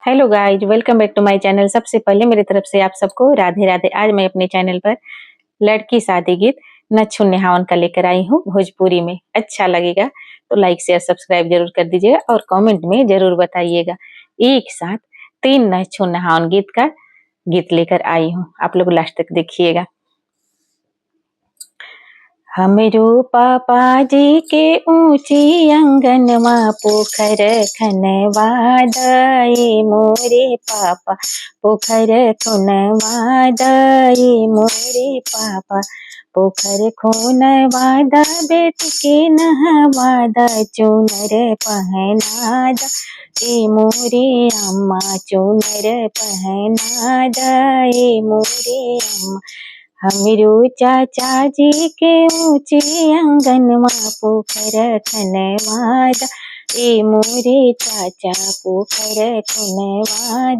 Hello guys, welcome back to my channel. सबसे पहले मेरी तरफ से आप सबको राधे राधे। आज मैं अपने चैनल पर लड़की शादी गीत नच्छू नेहावन का लेकर आई हूँ भोजपुरी में। अच्छा लगेगा तो लाइक शेयर सब्सक्राइब जरूर कर दीजिएगा और कमेंट में जरूर बताइएगा। एक साथ 3 नच्छू नेहावन गीत का गीत लेकर आई हूँ, आप लोग लास्ट तक देखिएगा। हमरो पापा जी के ऊंची अंगनवा पोखर खनवा दई मोरे पापा, पोखर खुनवा दई मोरे पापा, पोखर खुनवा द बेटी के नहवा द चुनर पहना द ए मोरे अम्मा, चुनर पहना द ए मोरे अम्मा। हमरो चाचा जी के ऊंचे अंगनवा पोखर खनवा द ए मोरे चाचा, पोखर खुनवा द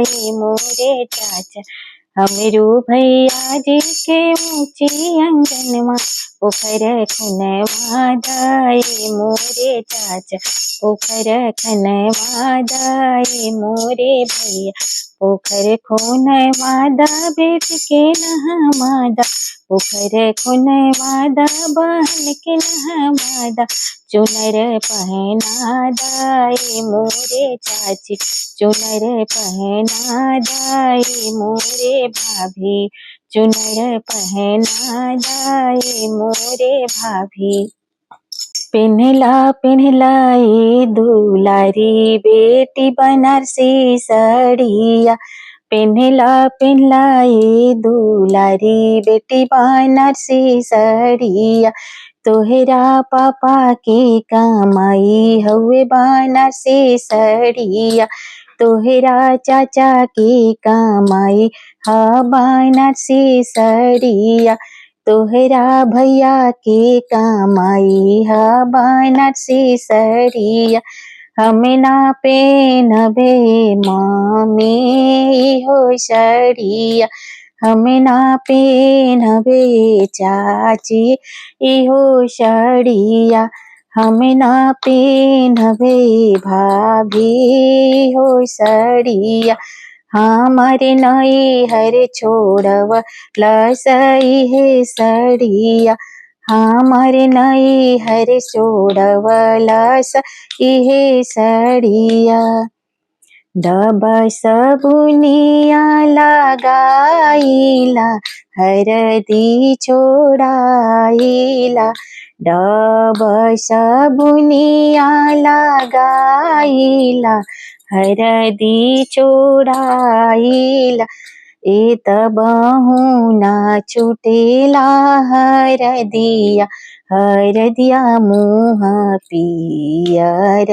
ए मोरे चाचा। हमरो भैया जी के ऊंचे अंगनवा पोखर खुनवा द ए मोरे चाचा, पोखर खनवा द ए मोरे भैया, पोखर खुनवा द बेटी के नहवा द, पोखर खुनवा द बहन के नहवा द, चुनर पहना द ए मोरे चाची, चुनर पहना द ए मोरे भाभी, चुनर पहना द ए मोरे भाभी। पिन्हला पिन्हला ए दुलारी बेटी बनारसी साड़िया, पिन्हला पिन्हला ए दुलारी बेटी बनारसी साड़िया। तोहरा पापा की कमाई हउए बनारसी साड़िया, तोहरा चाचा की कमाई हा बनारसी साड़िया, तोहरा भैया के कमाई हा बनारसी साड़िया। हमें ना पहनबे मामी हो साड़िया, हमें ना पहनबे चाची इहो साड़िया, हमें ना पहनबे भाभी हो साड़िया। हमारे नई हर छोड़व लसई है साड़िया, हमारे नई हर छोड़व लसई साड़िया। डब सबुनिया लगाईला हरदी छोड़ाईला, डब सबुनिया लगाईला हरदी छोड़ाईला। ए तबहु ना छुटेला हरदिया, हरदिया मुँह पियर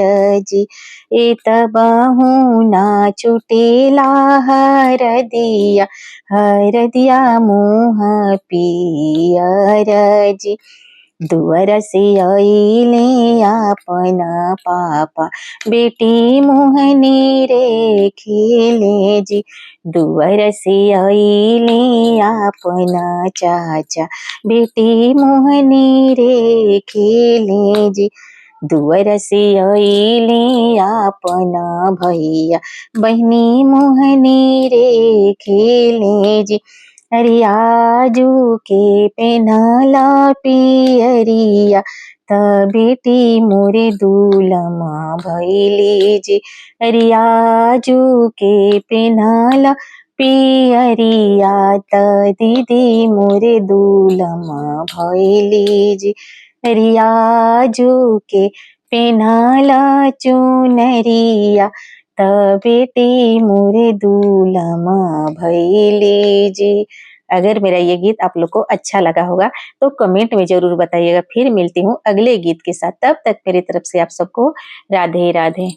जी, ए तबहु ना छुटेला हरदिया, हरदिया मुँह पियर जी। दुअर से आइले अपना पापा बेटी मोहनी रे खेले जी, दुअर से आइले अपना चाचा बेटी मोहनी रे खेले जी, दुअर से आइले अपना भैया बहनी मोहनी रे खेले जी। अरे आजू के पेन्हला पियरिया त बेटी मोरे दूलमा भैली जी, अरे आजू के पेन्हला पियरिया त दीदी मोरे दूलमा भैली जी, अरे आजू के पेन्हला चुनरिया त बेटी मोरे दूलमा भैली जी। अगर मेरा ये गीत आप लोग को अच्छा लगा होगा तो कमेंट में जरूर बताइएगा। फिर मिलती हूँ अगले गीत के साथ, तब तक मेरी तरफ से आप सबको राधे राधे।